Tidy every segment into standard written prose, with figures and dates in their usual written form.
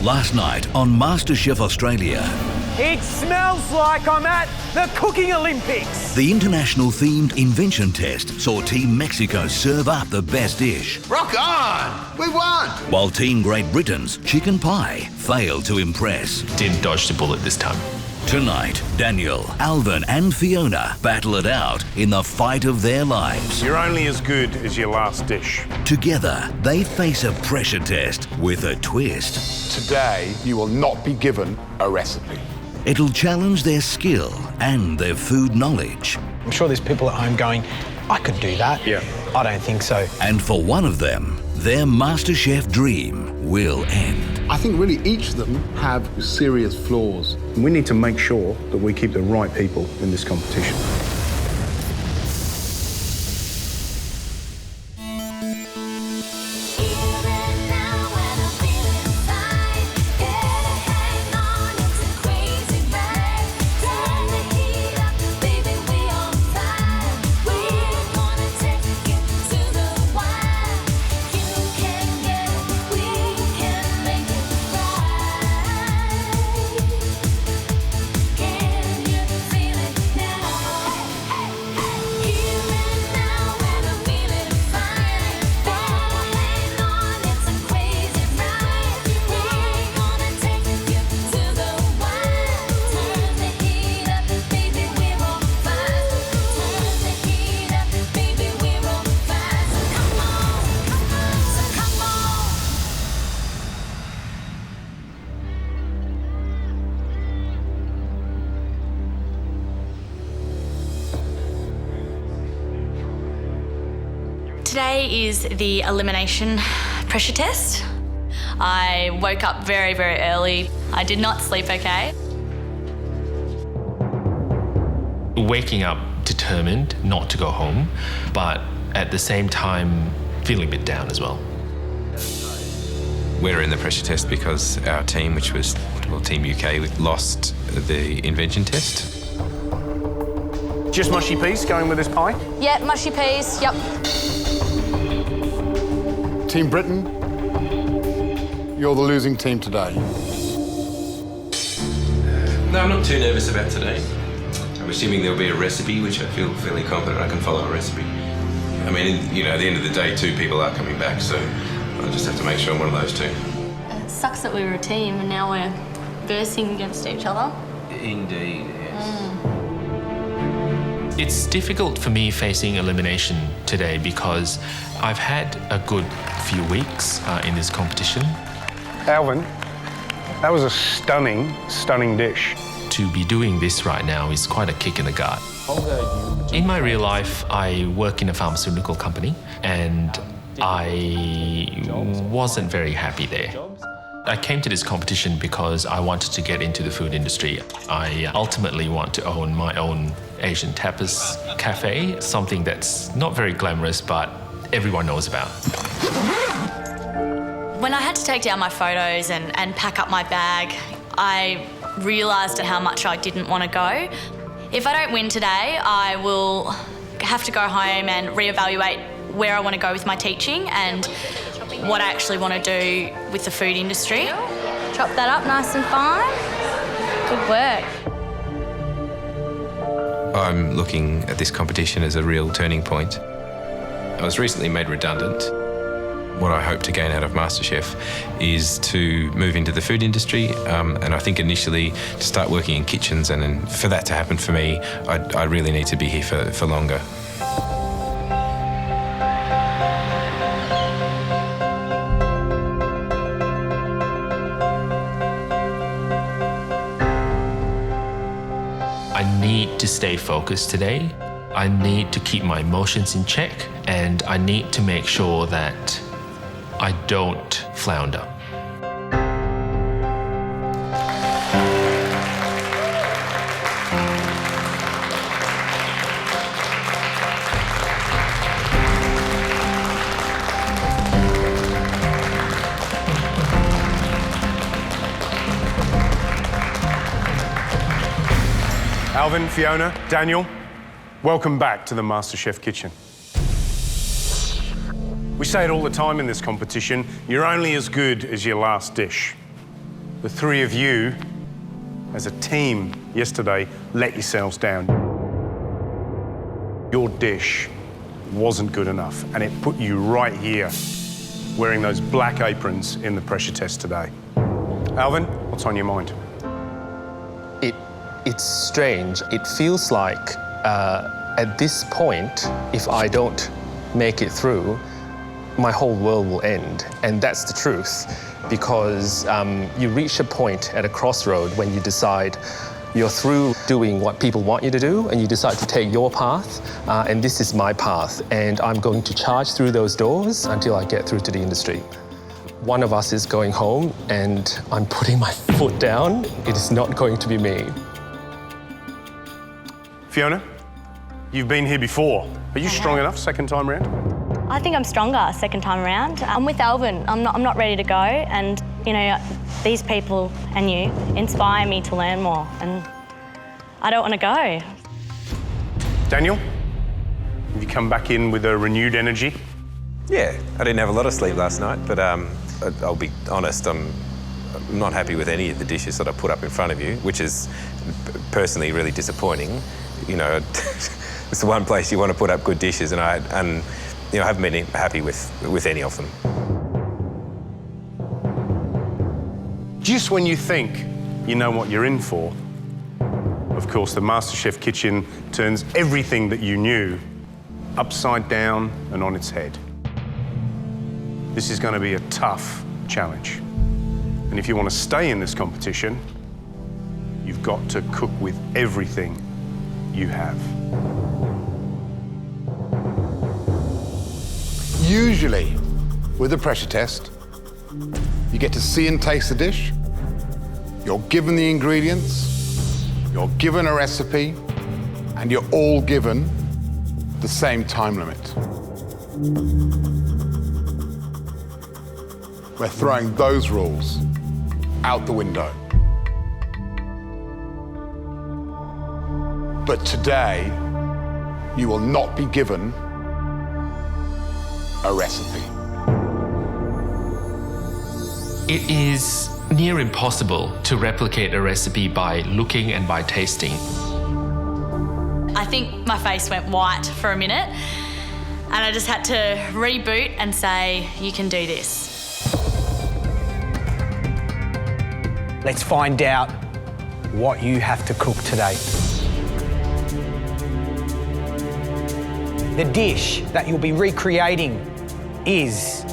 Last night on MasterChef Australia. It smells like I'm at the Cooking Olympics. The international themed invention test saw Team Mexico serve up the best dish. Rock on! We won! While Team Great Britain's chicken pie failed to impress. Didn't dodge the bullet this time. Tonight, Daniel, Alvin and Fiona battle it out in the fight of their lives. You're only as good as your last dish. Together, they face a pressure test with a twist. Today, you will not be given a recipe. It'll challenge their skill and their food knowledge. I'm sure there's people at home going, I could do that. Yeah. I don't think so. And for one of them, their MasterChef dream will end. I think really each of them have serious flaws. We need to make sure that we keep the right people in this competition. Today is the elimination pressure test. I woke up very, very early. I did not sleep okay. Waking up determined not to go home, but at the same time feeling a bit down as well. We're in the pressure test because our team, which was Team UK, lost the invention test. Just mushy peas going with this pie? Yeah, mushy peas, yep. Team Britain, you're the losing team today. No, I'm not too nervous about today. I'm assuming there'll be a recipe, which I feel fairly confident I can follow a recipe. I mean, at the end of the day, 2 people are coming back, so I just have to make sure I'm one of those 2. It sucks that we were a team and now we're versing against each other. Indeed, yes. It's difficult for me facing elimination today because I've had a good few weeks in this competition. Alvin, that was a stunning, stunning dish. To be doing this right now is quite a kick in the gut. In my real life, I work in a pharmaceutical company and I wasn't very happy there. I came to this competition because I wanted to get into the food industry. I ultimately want to own my own Asian tapas cafe, something that's not very glamorous, but everyone knows about. When I had to take down my photos and pack up my bag, I realised how much I didn't want to go. If I don't win today, I will have to go home and reevaluate where I want to go with my teaching and what I actually want to do with the food industry. Chop that up nice and fine. Good work. I'm looking at this competition as a real turning point. I was recently made redundant. What I hope to gain out of MasterChef is to move into the food industry, and I think initially to start working in kitchens, and then for that to happen for me, I really need to be here for longer. I need to stay focused today. I need to keep my emotions in check, and I need to make sure that I don't flounder. Alvin, Fiona, Daniel, welcome back to the MasterChef kitchen. We say it all the time in this competition, you're only as good as your last dish. The three of you, as a team yesterday, let yourselves down. Your dish wasn't good enough, and it put you right here, wearing those black aprons in the pressure test today. Alvin, what's on your mind? It's strange. It feels like at this point, if I don't make it through, my whole world will end. And that's the truth, because you reach a point at a crossroad when you decide you're through doing what people want you to do, and you decide to take your path, and this is my path, and I'm going to charge through those doors until I get through to the industry. One of us is going home, and I'm putting my foot down. It is not going to be me. Fiona, you've been here before. Are you strong enough second time round? I think I'm stronger second time around. I'm with Alvin. I'm not ready to go, and you know, these people and you inspire me to learn more, and I don't want to go. Daniel, have you come back in with a renewed energy? Yeah, I didn't have a lot of sleep last night, but I'll be honest, I'm not happy with any of the dishes that I put up in front of you, which is personally really disappointing. You know, it's the one place you want to put up good dishes, and I haven't been happy with any of them. Just when you think you know what you're in for, of course, the MasterChef kitchen turns everything that you knew upside down and on its head. This is going to be a tough challenge. And if you want to stay in this competition, you've got to cook with everything you have. Usually, with a pressure test, you get to see and taste the dish, you're given the ingredients, you're given a recipe, and you're all given the same time limit. We're throwing those rules out the window. But today, you will not be given a recipe. It is near impossible to replicate a recipe by looking and by tasting. I think my face went white for a minute, and I just had to reboot and say, you can do this. Let's find out what you have to cook today. The dish that you'll be recreating is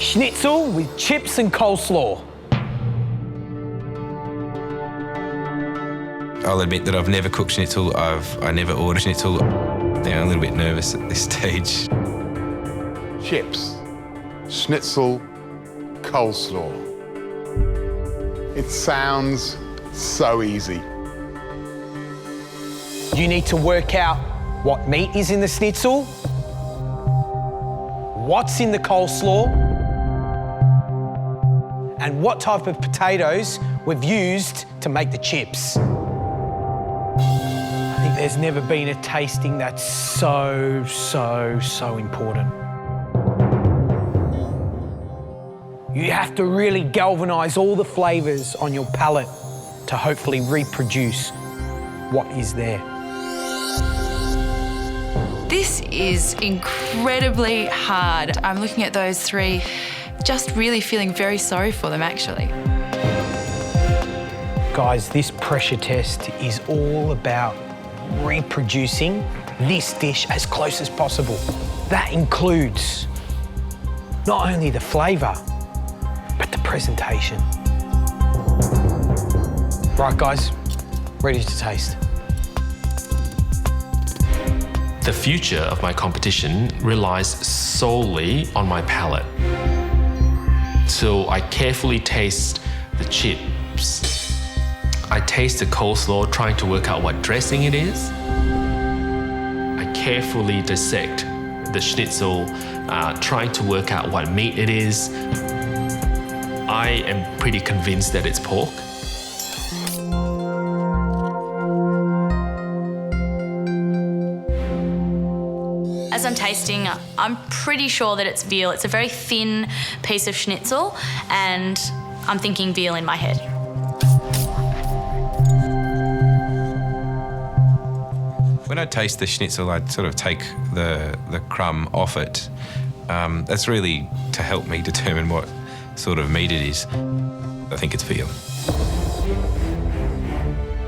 schnitzel with chips and coleslaw. I'll admit that I've never cooked schnitzel. I never ordered schnitzel. Yeah, I'm a little bit nervous at this stage. Chips, schnitzel, coleslaw. It sounds so easy. You need to work out what meat is in the schnitzel, what's in the coleslaw, and what type of potatoes we've used to make the chips. I think there's never been a tasting that's so important. You have to really galvanise all the flavours on your palate to hopefully reproduce what is there. This is incredibly hard. I'm looking at those three, just really feeling very sorry for them, actually. Guys, this pressure test is all about reproducing this dish as close as possible. That includes not only the flavour, but the presentation. Right, guys, ready to taste. The future of my competition relies solely on my palate. So I carefully taste the chips. I taste the coleslaw, trying to work out what dressing it is. I carefully dissect the schnitzel, trying to work out what meat it is. I am pretty convinced that it's pork. As I'm tasting, I'm pretty sure that it's veal. It's a very thin piece of schnitzel, and I'm thinking veal in my head. When I taste the schnitzel, I'd sort of take the crumb off it. That's really to help me determine what sort of meat it is. I think it's veal.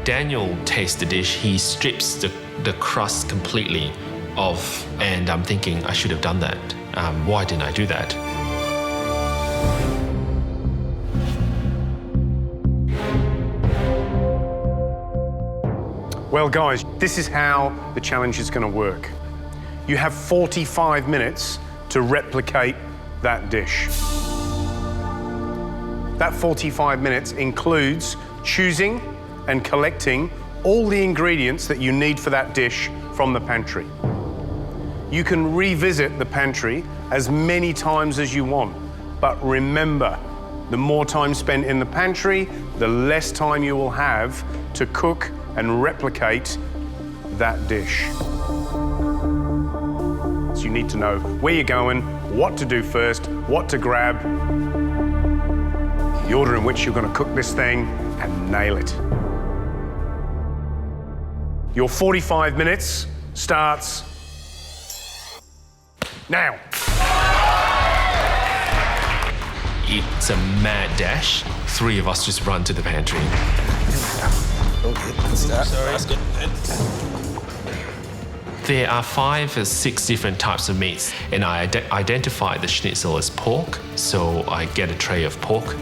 Daniel tastes the dish, he strips the crust completely off, and I'm thinking I should have done that. Why didn't I do that? Well, guys, this is how the challenge is going to work. You have 45 minutes to replicate that dish. That 45 minutes includes choosing and collecting all the ingredients that you need for that dish from the pantry. You can revisit the pantry as many times as you want, but remember, the more time spent in the pantry, the less time you will have to cook and replicate that dish. So you need to know where you're going, what to do first, what to grab, the order in which you're going to cook this thing, and nail it. Your 45 minutes starts now. It's a mad dash. 3 of us just run to the pantry. There are 5 or 6 different types of meats, and I identify the schnitzel as pork, so I get a tray of pork.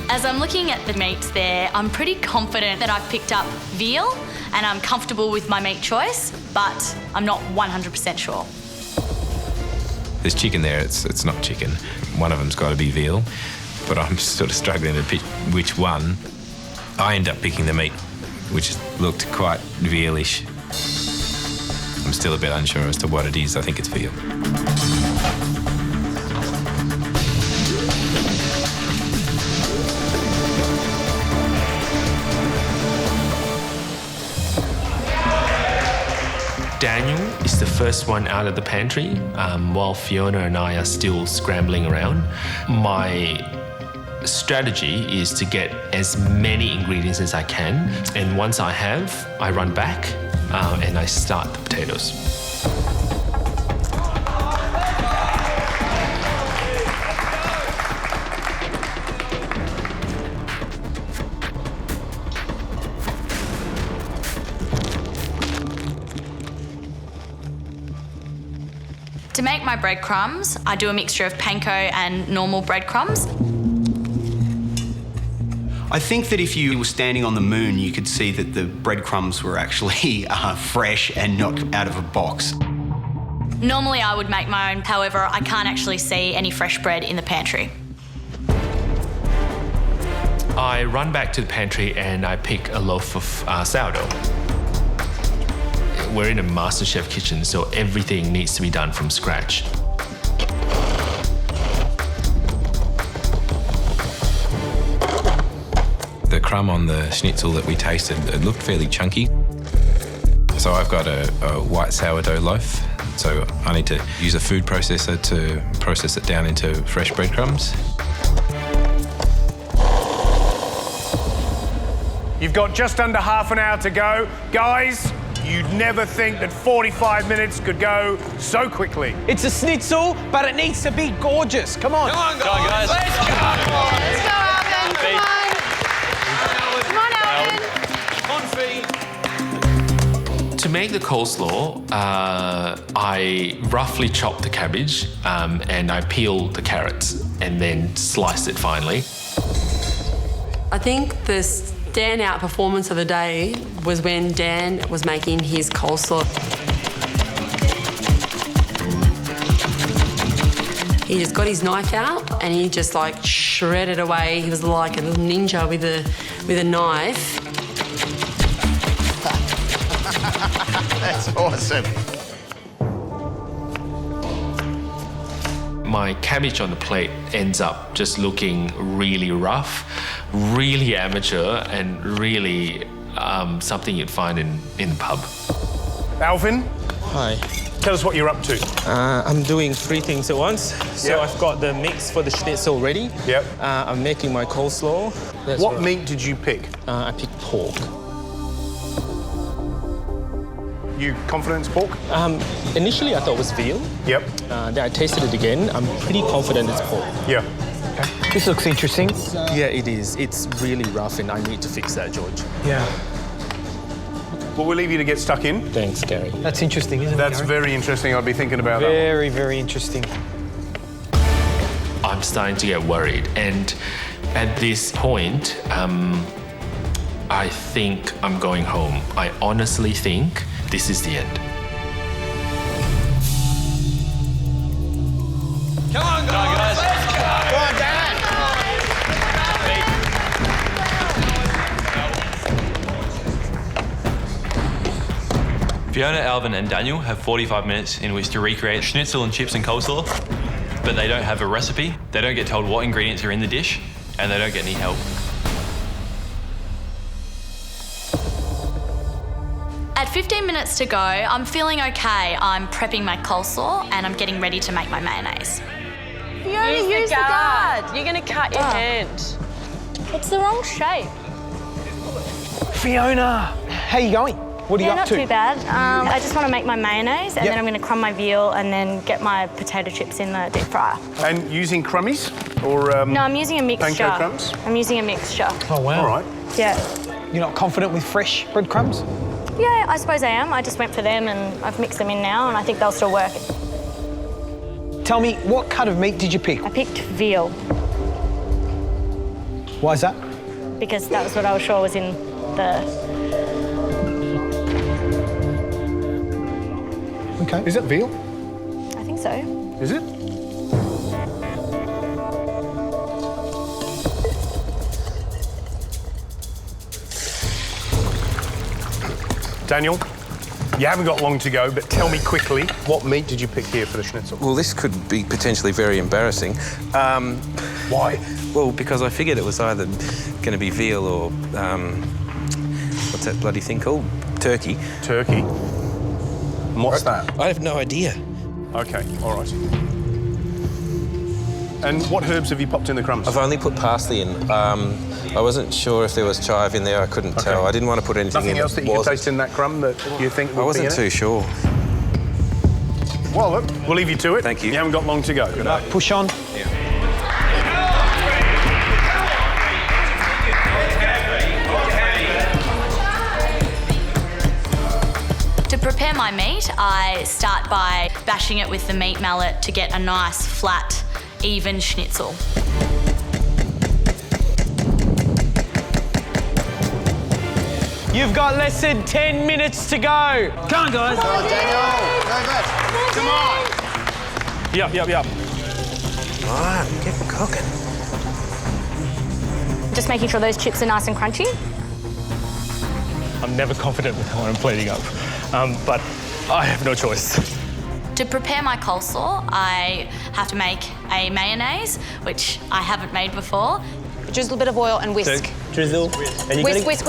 As I'm looking at the meats there, I'm pretty confident that I've picked up veal, and I'm comfortable with my meat choice, but I'm not 100% sure. There's chicken there, it's not chicken. One of them's got to be veal, but I'm sort of struggling to pick which one. I end up picking the meat, which looked quite vealish. I'm still a bit unsure as to what it is. I think it's veal. Daniel is the first one out of the pantry, while Fiona and I are still scrambling around. My strategy is to get as many ingredients as I can, and once I have, I run back and I start the potatoes. To make my breadcrumbs, I do a mixture of panko and normal breadcrumbs. I think that if you were standing on the moon, you could see that the breadcrumbs were actually fresh and not out of a box. Normally I would make my own, however, I can't actually see any fresh bread in the pantry. I run back to the pantry and I pick a loaf of sourdough. We're in a MasterChef kitchen, so everything needs to be done from scratch. The crumb on the schnitzel that we tasted, it looked fairly chunky. So I've got a white sourdough loaf, so I need to use a food processor to process it down into fresh breadcrumbs. You've got just under half an hour to go. Guys, you'd never think that 45 minutes could go so quickly. It's a schnitzel, but it needs to be gorgeous. Come on. Come on, guys. Let's go. Let's go, Alvin. Come on. Come on, Alvin. To make the coleslaw, I roughly chop the cabbage and I peel the carrots and then slice it finely. I think the standout performance of the day was when Dan was making his coleslaw. He just got his knife out and he just like shredded away. He was like a little ninja with a knife. That's awesome. My cabbage on the plate ends up just looking really rough, really amateur, and really something you'd find in the pub. Alvin? Hi. tell us what you're up to. I'm doing 3 things at once. So I've got the mix for the schnitzel ready. Yep. I'm making my coleslaw. What meat did you pick? I picked pork. You confident it's pork? Initially, I thought it was veal. Yep. Then I tasted it again. I'm pretty confident it's pork. Yeah. Okay. This looks interesting. Yeah, it is. It's really rough, and I need to fix that, George. Yeah. Well, we'll leave you to get stuck in. Thanks, Gary. That's interesting, isn't it, That's Gary? very interesting. I'd be thinking about that. Very, very interesting. I'm starting to get worried, and at this point, I think I'm going home. I honestly think this is the end. Come on, guys. Let's go. Go on, Dan. Fiona, Alvin and Daniel have 45 minutes in which to recreate schnitzel and chips and coleslaw, but they don't have a recipe, they don't get told what ingredients are in the dish, and they don't get any help. At 15 minutes to go, I'm feeling okay. I'm prepping my coleslaw and I'm getting ready to make my mayonnaise. Fiona, use the guard. You're going to cut your hand. It's the wrong shape. Fiona, how you going? What are you up not to? too bad. I just want to make my mayonnaise and then I'm going to crumb my veal and then get my potato chips in the deep fryer. And using crummies or No, I'm using a mixture. panko crumbs? I'm using a mixture. Oh, wow. All right. Yeah. You're not confident with fresh breadcrumbs? Yeah, I suppose I am. I just went for them and I've mixed them in now and I think they'll still work. Tell me, what cut of meat did you pick? I picked veal Why is that? because that was what I was sure was in the... Okay. Is that veal? I think so. Is it? Daniel, you haven't got long to go, but tell me quickly, what meat did you pick here for the schnitzel? Well, this could be potentially very embarrassing. Why? Well, because I figured it was either going to be veal or, what's that bloody thing called? Turkey. Turkey. And what's that? I have no idea. Okay, all right. And what herbs have you popped in the crumbs? I've only put parsley in. I wasn't sure if there was chive in there. I couldn't tell. I didn't want to put anything in. Nothing else that you could taste in that crumb that you think would I wasn't be in too sure. Well, look, we'll leave you to it. Thank you. You haven't got long to go. Good luck. Push on. To prepare my meat, I start by bashing it with the meat mallet to get a nice, flat, even schnitzel. You've got less than 10 minutes to go. Come on, guys. Come on, Daniel. Come on. Yep. Come on, get cooking. Just making sure those chips are nice and crunchy. I'm never confident with what I'm plating up, but I have no choice. To prepare my coleslaw, I have to make a mayonnaise, which I haven't made before. Drizzle a bit of oil and whisk. Drizzle. And Whisk.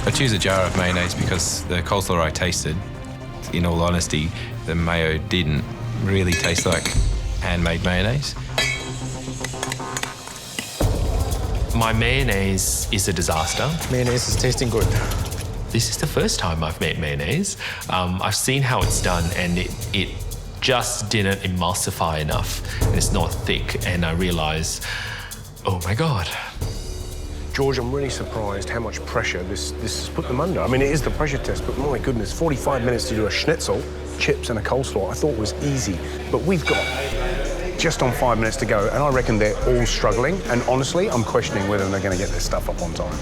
I choose a jar of mayonnaise because the coleslaw I tasted, in all honesty, the mayo didn't really taste like handmade mayonnaise. My mayonnaise is a disaster. Mayonnaise is tasting good. This is the first time I've made mayonnaise. I've seen how it's done and it just didn't emulsify enough. It's not thick and I realised, oh my God. George, I'm really surprised how much pressure this has put them under. I mean, it is the pressure test, but my goodness, 45 minutes to do a schnitzel, chips and a coleslaw, I thought was easy. But we've got just on 5 minutes to go, and I reckon they're all struggling. And honestly, I'm questioning whether they're going to get their stuff up on time.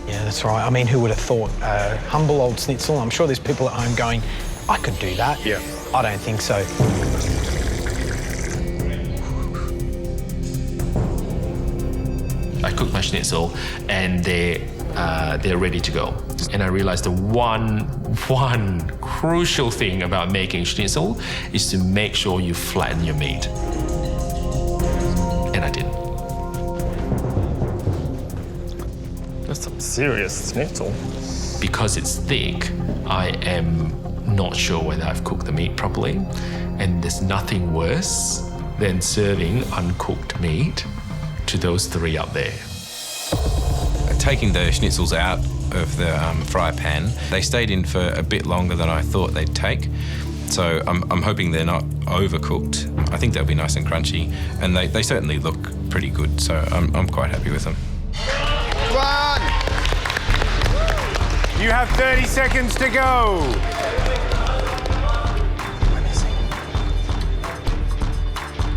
Yeah, that's right. I mean, who would have thought? Humble old schnitzel. I'm sure there's people at home going, I could do that. Yeah. I don't think so. I cooked my schnitzel and they're ready to go. And I realized the one crucial thing about making schnitzel is to make sure you flatten your meat. And I didn't. That's some serious schnitzel. because it's thick, I am not sure whether I've cooked the meat properly. And there's nothing worse than serving uncooked meat to those three up there. Taking the schnitzels out of the fry pan, they stayed in for a bit longer than I thought they'd take. So I'm hoping they're not overcooked. I think they'll be nice and crunchy, and they certainly look pretty good, so I'm quite happy with them. Run! You have 30 seconds to go.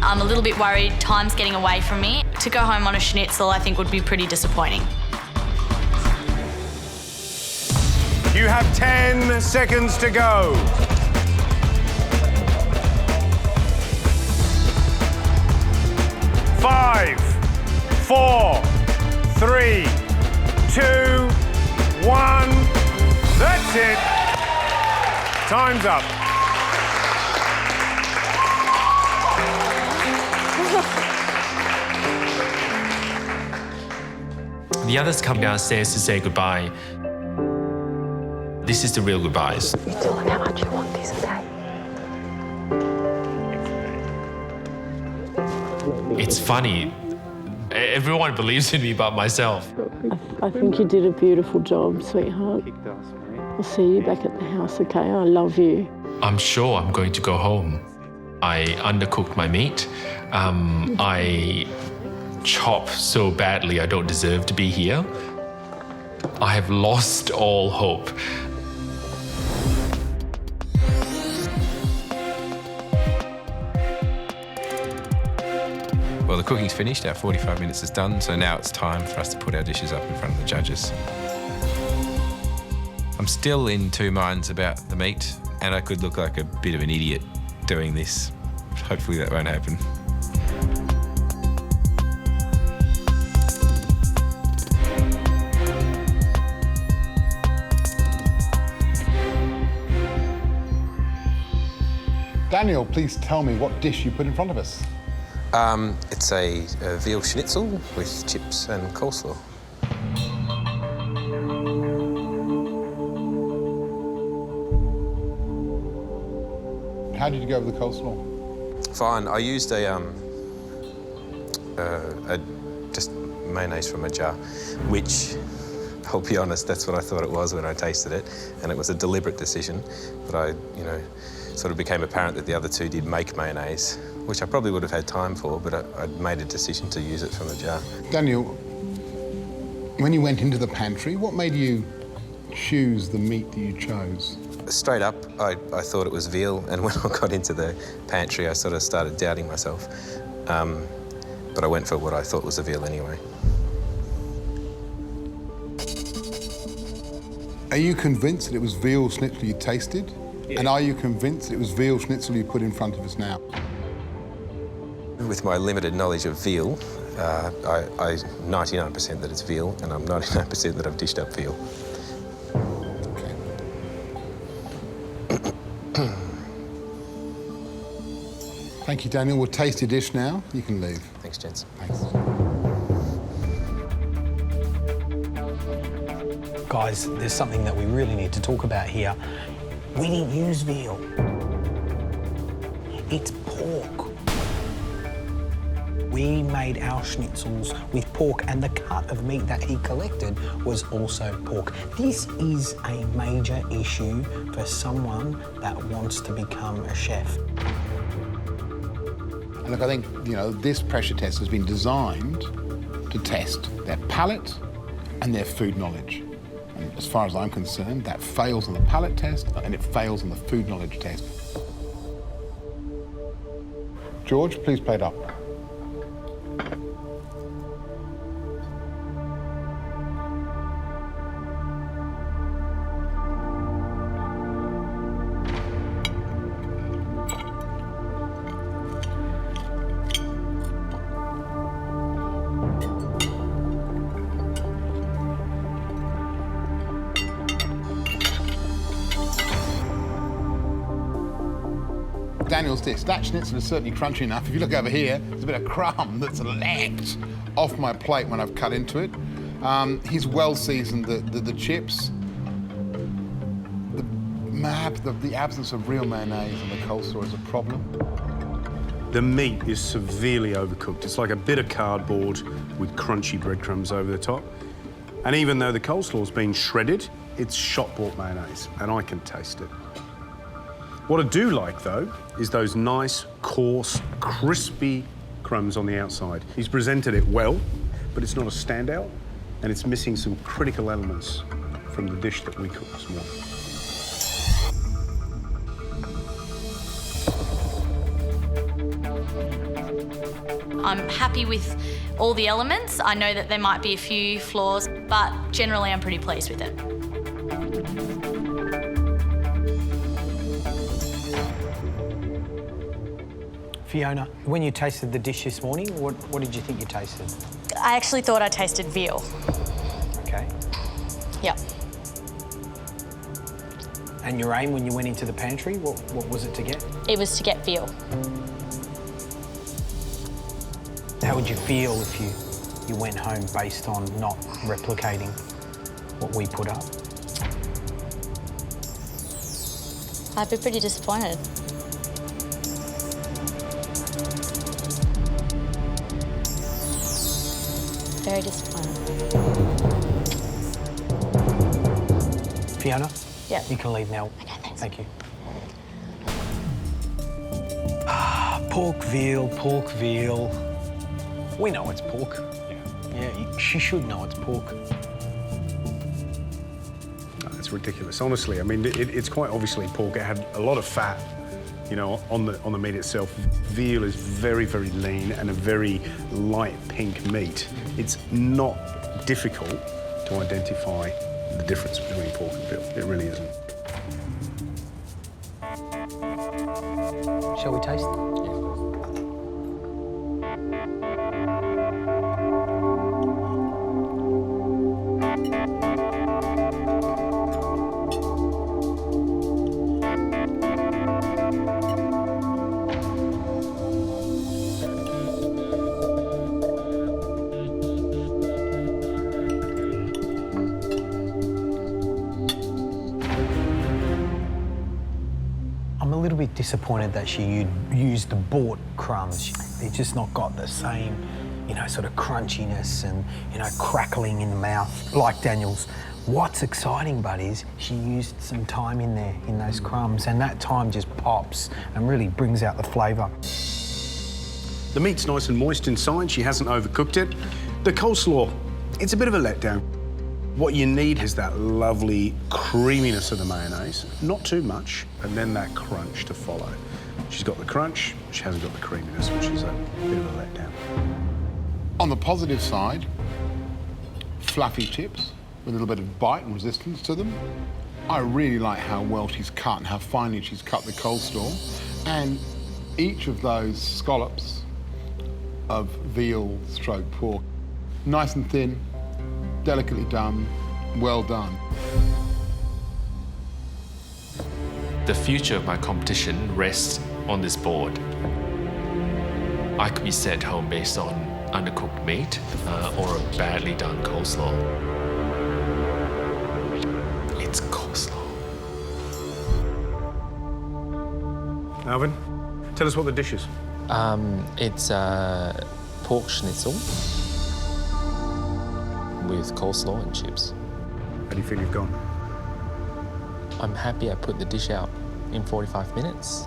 I'm a little bit worried time's getting away from me. To go home on a schnitzel, I think would be pretty disappointing. You have 10 seconds to go. 5, 4, 3, 2, 1. That's it. Time's up. The others come downstairs to say goodbye. This is the real goodbyes. You tell them how much you want this, okay? It's funny. Everyone believes in me but myself. I think you did a beautiful job, sweetheart. I'll see you back at the house, okay? I love you. I'm sure I'm going to go home. I undercooked my meat. I chop so badly I don't deserve to be here. I have lost all hope. Well, the cooking's finished, our 45 minutes is done, so now it's time for us to put our dishes up in front of the judges. I'm still in two minds about the meat, and I could look like a bit of an idiot doing this. Hopefully that won't happen. Daniel, please tell me what dish you put in front of us. It's a veal schnitzel with chips and coleslaw. How did you go with the coleslaw? Fine. I used just mayonnaise from a jar, which, I'll be honest, that's what I thought it was when I tasted it, and it was a deliberate decision. But sort of became apparent that the other two did make mayonnaise, which I probably would have had time for, but I'd made a decision to use it from the jar. Daniel, when you went into the pantry, what made you choose the meat that you chose? Straight up, I thought it was veal, and when I got into the pantry, I sort of started doubting myself. But I went for what I thought was a veal anyway. Are you convinced that it was veal schnitzel you tasted? Yeah. And are you convinced that it was veal schnitzel you put in front of us now? With my limited knowledge of veal, I 99% that it's veal, and I'm 99% that I've dished up veal. Thank you, Daniel. We'll taste your dish now. You can leave. Thanks, gents. Thanks. Guys, there's something that we really need to talk about here. We didn't use veal. It's pork. We made our schnitzels with pork, and the cut of meat that he collected was also pork. This is a major issue for someone that wants to become a chef. And look, I think, this pressure test has been designed to test their palate and their food knowledge. And as far as I'm concerned, that fails on the palate test and it fails on the food knowledge test. George, please play it up. Daniel's dish. That schnitzel is certainly crunchy enough. If you look over here, there's a bit of crumb that's leapt off my plate when I've cut into it. He's well seasoned the chips. the absence of real mayonnaise in the coleslaw is a problem. The meat is severely overcooked. It's like a bit of cardboard with crunchy breadcrumbs over the top. And even though the coleslaw's been shredded, it's shop-bought mayonnaise, and I can taste it. What I do like, though, is those nice, coarse, crispy crumbs on the outside. He's presented it well, but it's not a standout, and it's missing some critical elements from the dish that we cooked this morning. I'm happy with all the elements. I know that there might be a few flaws, but generally I'm pretty pleased with it. Fiona, when you tasted the dish this morning, what did you think you tasted? I actually thought I tasted veal. Okay. Yep. And your aim when you went into the pantry, what was it to get? It was to get veal. How would you feel if you went home based on not replicating what we put up? I'd be pretty disappointed. Very disappointed. Fiona? Yeah. You can leave now. Okay, thanks. Thank you. Pork veal. We know it's pork. Yeah, she should know it's pork. It's ridiculous, honestly. I mean, it's quite obviously pork. It had a lot of fat, you know, on the meat itself. Veal is very, very lean and a very light pink meat. It's not difficult to identify the difference between pork and veal. It really isn't. Shall we taste it? I'm a little bit disappointed that she used the bought crumbs. It's just not got the same, you know, sort of crunchiness and, you know, crackling in the mouth like Daniel's. What's exciting, bud, is she used some thyme in there, in those crumbs, and that thyme just pops and really brings out the flavour. The meat's nice and moist inside. She hasn't overcooked it. The coleslaw, it's a bit of a letdown. What you need is that lovely creaminess of the mayonnaise, not too much, and then that crunch to follow. She's got the crunch, she hasn't got the creaminess, which is a bit of a letdown. On the positive side, fluffy chips with a little bit of bite and resistance to them. I really like how well she's cut and how finely she's cut the coleslaw. And each of those scallops of veal stroke pork, nice and thin, delicately done, well done. The future of my competition rests on this board. I could be sent home based on undercooked meat or a badly done coleslaw. It's coleslaw. Alvin, tell us what the dish is. It's pork schnitzel with coleslaw and chips. How do you feel you've gone? I'm happy I put the dish out in 45 minutes.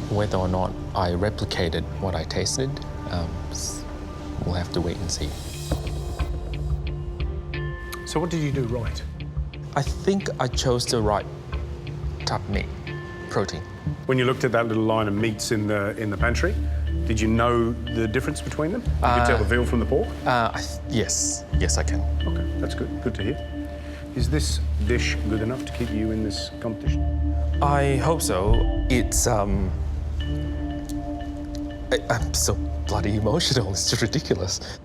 Whether or not I replicated what I tasted, we'll have to wait and see. So what did you do right? I think I chose the right type of meat, protein. When you looked at that little line of meats in the pantry, did you know the difference between them? You could tell the veal from the pork? Yes, I can. Okay, that's good. Good to hear. Is this dish good enough to keep you in this competition? I hope so. It's, I'm so bloody emotional, it's just ridiculous.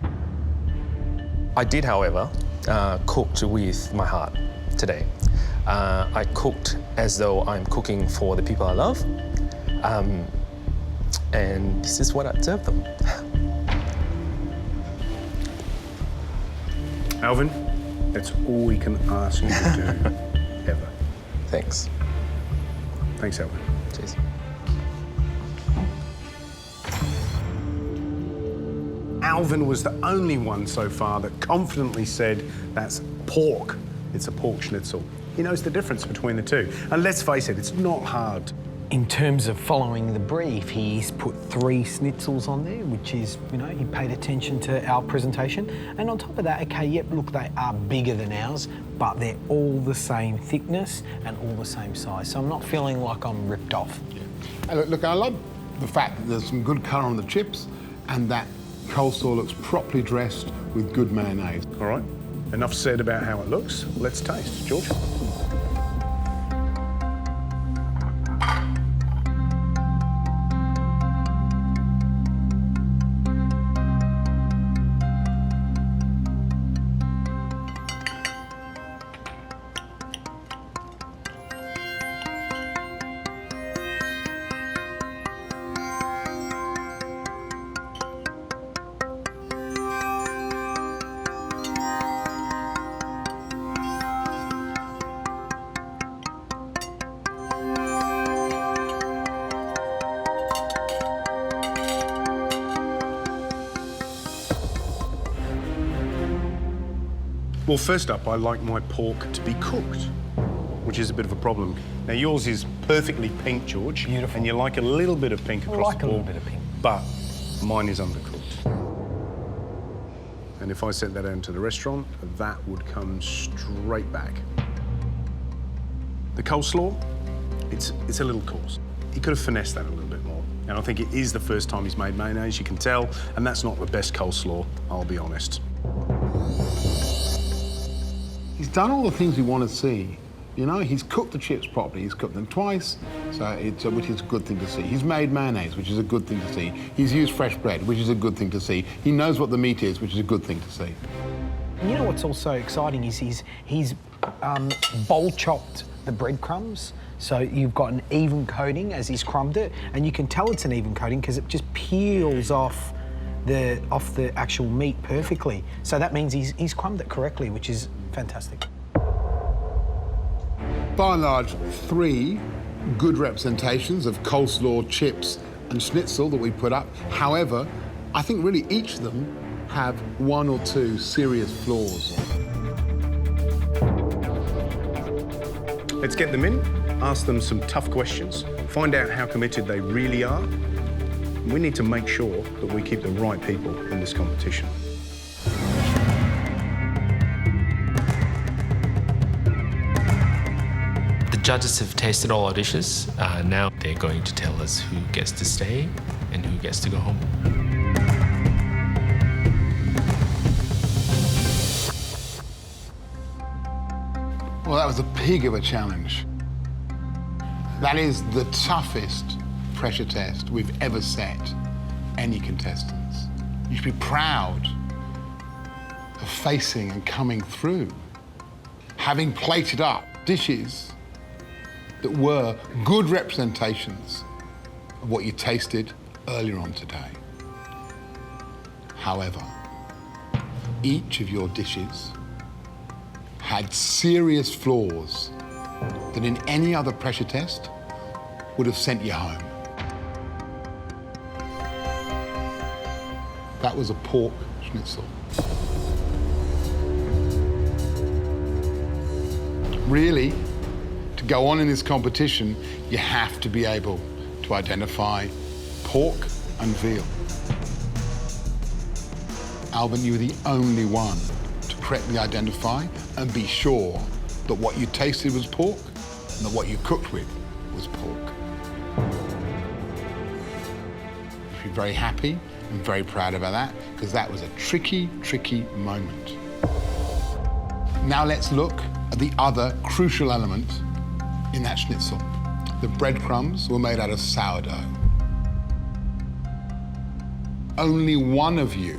I did, however, cooked with my heart today. I cooked as though I'm cooking for the people I love. And this is what I serve them. Alvin, that's all we can ask you to do, ever. Thanks. Thanks, Alvin. Cheers. Alvin was the only one so far that confidently said that's pork. It's a pork schnitzel. He knows the difference between the two. And let's face it, it's not hard. In terms of following the brief, he's put 3 schnitzels on there, which is, you know, he paid attention to our presentation. And on top of that, okay, yep, look, they are bigger than ours, but they're all the same thickness and all the same size. So I'm not feeling like I'm ripped off. Yeah. Look, I love the fact that there's some good colour on the chips and that coleslaw looks properly dressed with good mayonnaise. All right, enough said about how it looks. Let's taste. George? Well, first up, I like my pork to be cooked, which is a bit of a problem. Now, yours is perfectly pink, George. Beautiful. And you like a little bit of pink across the pork. I like a little bit of pink. But mine is undercooked. And if I sent that out into the restaurant, that would come straight back. The coleslaw, it's a little coarse. He could have finessed that a little bit more. And I think it is the first time he's made mayonnaise, you can tell, and that's not the best coleslaw, I'll be honest. He's done all the things we want to see. You know, he's cooked the chips properly. He's cooked them twice, which is a good thing to see. He's made mayonnaise, which is a good thing to see. He's used fresh bread, which is a good thing to see. He knows what the meat is, which is a good thing to see. And you know what's also exciting is he's bowl chopped the breadcrumbs, so you've got an even coating as he's crumbed it, and you can tell it's an even coating because it just peels off the actual meat perfectly. So that means he's crumbed it correctly, which is fantastic. By and large, 3 good representations of coleslaw, chips, and schnitzel that we put up. However, I think really each of them have 1 or 2 serious flaws. Let's get them in, ask them some tough questions, find out how committed they really are. We need to make sure that we keep the right people in this competition. The judges have tasted all our dishes. Now they're going to tell us who gets to stay and who gets to go home. Well, that was a pig of a challenge. That is the toughest pressure test we've ever set any contestants. You should be proud of facing and coming through, having plated up dishes that were good representations of what you tasted earlier on today. However, each of your dishes had serious flaws that in any other pressure test would have sent you home. That was a pork schnitzel. Really, to go on in this competition, you have to be able to identify pork and veal. Alvin, you were the only one to correctly identify and be sure that what you tasted was pork and that what you cooked with was pork. You should be very happy and very proud about that, because that was a tricky, tricky moment. Now let's look at the other crucial element in that schnitzel. The breadcrumbs were made out of sourdough. Only one of you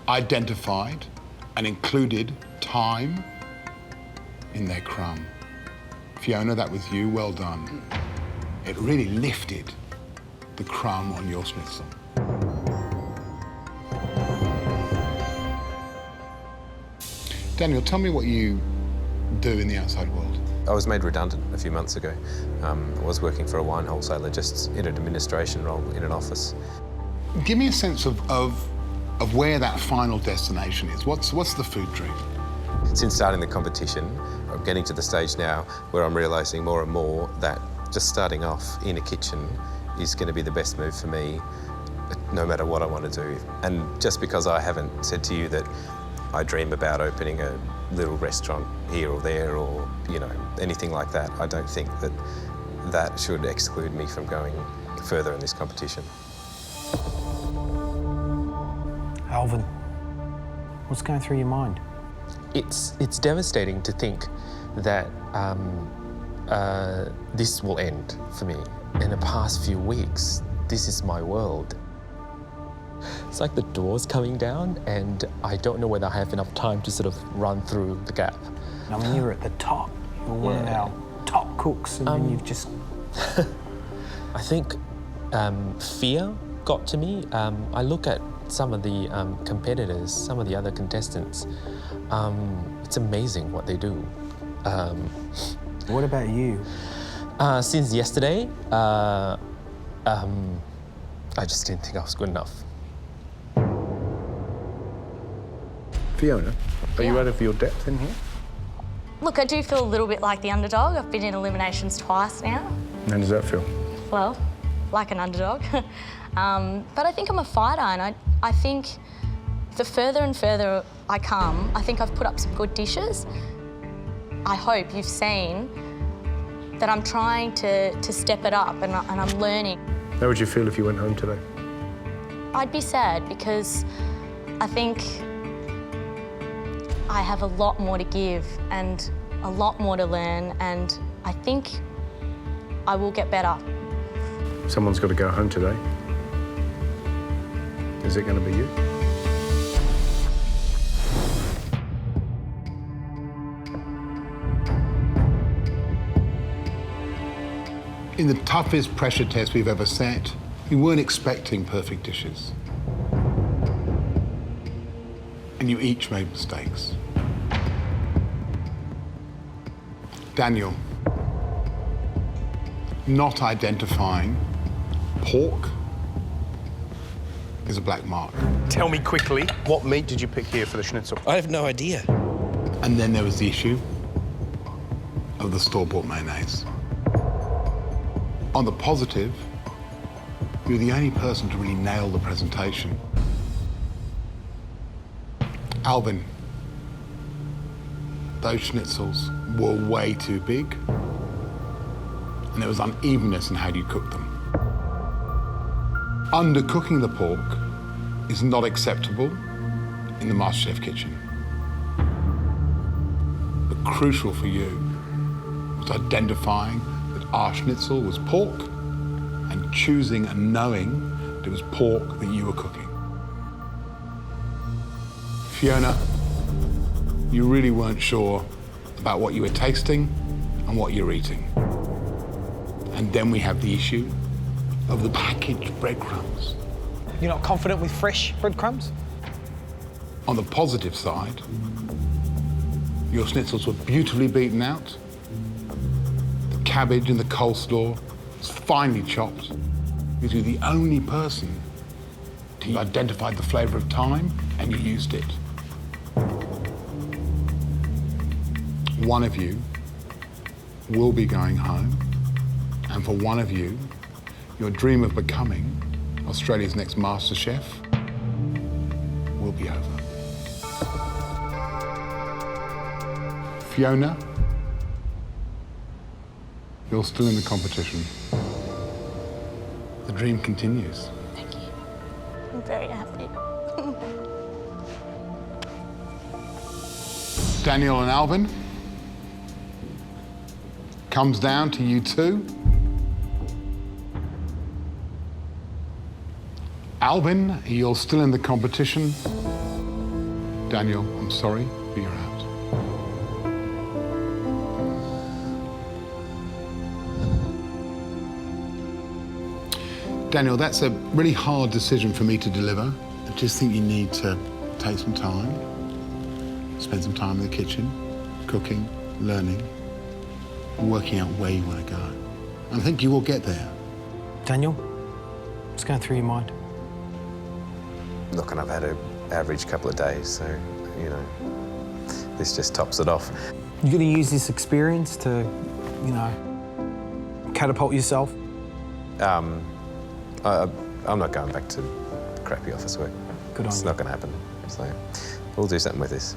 identified and included thyme in their crumb. Fiona, that was you, well done. It really lifted the crumb on your schnitzel. Daniel, tell me what you do in the outside world. I was made redundant a few months ago. I was working for a wine wholesaler, just in an administration role in an office. Give me a sense of where that final destination is. What's the food dream? Since starting the competition, I'm getting to the stage now where I'm realising more and more that just starting off in a kitchen is going to be the best move for me, no matter what I want to do. And just because I haven't said to you that I dream about opening a little restaurant here or there or, you know, anything like that, I don't think that that should exclude me from going further in this competition. Alvin, what's going through your mind? It's devastating to think that this will end for me. In the past few weeks, this is my world. It's like the door's coming down and I don't know whether I have enough time to sort of run through the gap. I mean, you're at the top. You're one of our top cooks and then you've just... I think fear got to me. I look at some of the competitors, some of the other contestants. It's amazing what they do. What about you? Since yesterday, I just didn't think I was good enough. Fiona, are you out of your depth in here? Look, I do feel a little bit like the underdog. I've been in eliminations twice now. How does that feel? Well, like an underdog. But I think I'm a fighter, and I think the further and further I come, I think I've put up some good dishes. I hope you've seen that I'm trying to step it up and I'm learning. How would you feel if you went home today? I'd be sad because I think I have a lot more to give and a lot more to learn, and I think I will get better. Someone's got to go home today. Is it going to be you? In the toughest pressure test we've ever set, we weren't expecting perfect dishes. And you each made mistakes. Daniel, not identifying pork is a black mark. Tell me quickly, what meat did you pick here for the schnitzel? I have no idea. And then there was the issue of the store-bought mayonnaise. On the positive, you're the only person to really nail the presentation. Alvin, those schnitzels were way too big, and there was unevenness in how you cooked them. Undercooking the pork is not acceptable in the MasterChef kitchen. But crucial for you was identifying that our schnitzel was pork and choosing and knowing that it was pork that you were cooking. Fiona, you really weren't sure about what you were tasting and what you're eating. And then we have the issue of the packaged breadcrumbs. You're not confident with fresh breadcrumbs? On the positive side, your schnitzels were beautifully beaten out. The cabbage and the coleslaw was finely chopped because you're the only person to identify the flavour of thyme and you used it. One of you will be going home, and for one of you, your dream of becoming Australia's next MasterChef will be over. Fiona, you're still in the competition. The dream continues. Thank you. I'm very happy. Daniel and Alvin, comes down to you two. Alvin, you're still in the competition. Daniel, I'm sorry, but you're out. Daniel, that's a really hard decision for me to deliver. I just think you need to take some time, spend some time in the kitchen, cooking, learning. and working out where you want to go. And I think you will get there. Daniel, what's going through your mind? Look, and I've had an average couple of days, so, you know, this just tops it off. You're going to use this experience to, you know, catapult yourself? I'm not going back to crappy office work. Good on It's you. not going to happen. So we'll do something with this.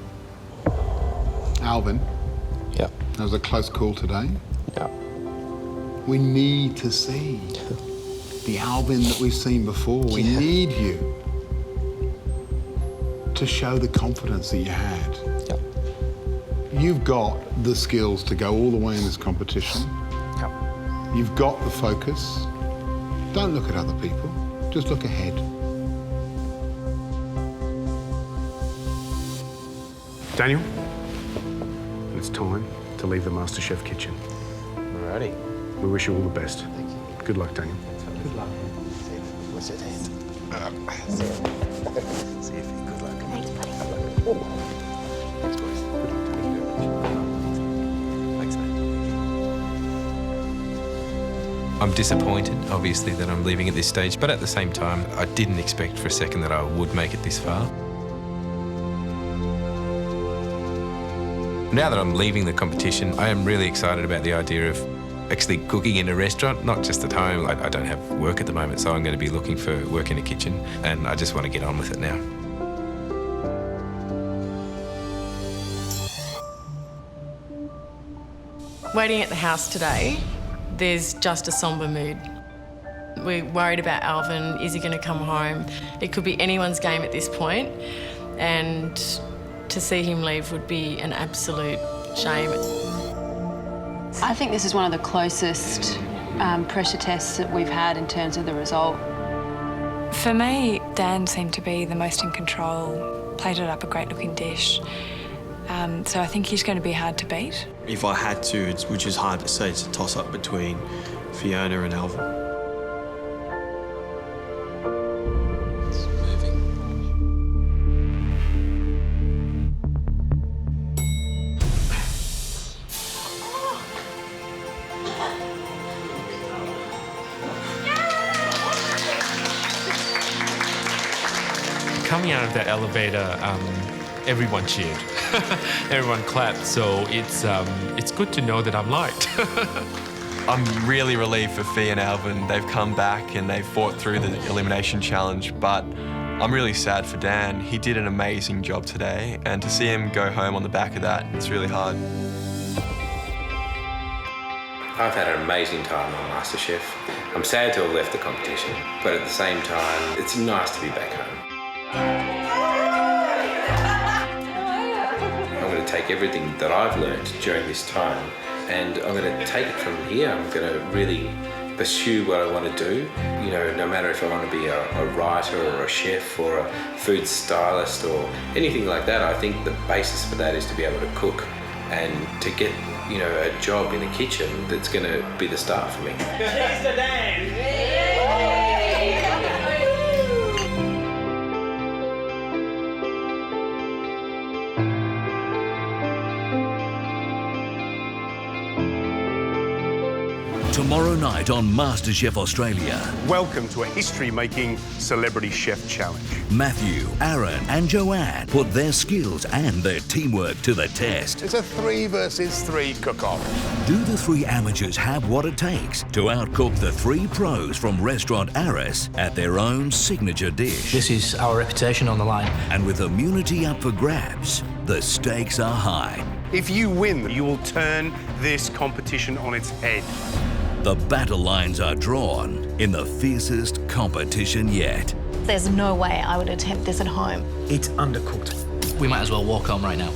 Alvin, Yeah. that was a close call today. Yeah. We need to see the Alvin that we've seen before. We need you to show the confidence that you had. Yep. You've got the skills to go all the way in this competition. Yep. You've got the focus. Don't look at other people, just look ahead. Daniel, it's time to leave the MasterChef kitchen. Alrighty. We wish you all the best. Thank you. Good luck, Daniel. Good luck. What's your hand? See if you good luck. Thanks, buddy. Thanks, boys. Good luck. Thanks, mate. I'm disappointed, obviously, that I'm leaving at this stage, but at the same time, I didn't expect for a second that I would make it this far. Now that I'm leaving the competition, I am really excited about the idea of actually cooking in a restaurant, not just at home. I don't have work at the moment, so I'm going to be looking for work in a kitchen, and I just want to get on with it now. Waiting at the house today, there's just a sombre mood. We're worried about Alvin. Is he going to come home? It could be anyone's game at this point, and to see him leave would be an absolute shame. I think this is one of the closest pressure tests that we've had in terms of the result. For me, Dan seemed to be the most in control, plated up a great-looking dish. So I think he's going to be hard to beat. If I had to, which is hard to say, it's a toss-up between Fiona and Alvin. Coming out of that elevator, everyone cheered. Everyone clapped, so it's good to know that I'm liked. I'm really relieved for Fee and Alvin. They've come back and they've fought through the elimination challenge, but I'm really sad for Dan. He did an amazing job today, and to see him go home on the back of that, it's really hard. I've had an amazing time on MasterChef. I'm sad to have left the competition, but at the same time, it's nice to be back home. I'm going to take everything that I've learned during this time and I'm going to take it from here. I'm going to really pursue what I want to do. You know, no matter if I want to be a writer or a chef or a food stylist or anything like that, I think the basis for that is to be able to cook and to get, you know, a job in a kitchen that's going to be the start for me. Cheers to Dan! Tomorrow night on MasterChef Australia. Welcome to a history-making Celebrity Chef Challenge. Matthew, Aaron and Joanne put their skills and their teamwork to the test. It's a 3 versus 3 cook-off. Do the 3 amateurs have what it takes to outcook the 3 pros from Restaurant Aris at their own signature dish? This is our reputation on the line. And with immunity up for grabs, the stakes are high. If you win, you will turn this competition on its head. The battle lines are drawn in the fiercest competition yet. There's no way I would attempt this at home. It's undercooked. We might as well walk home right now.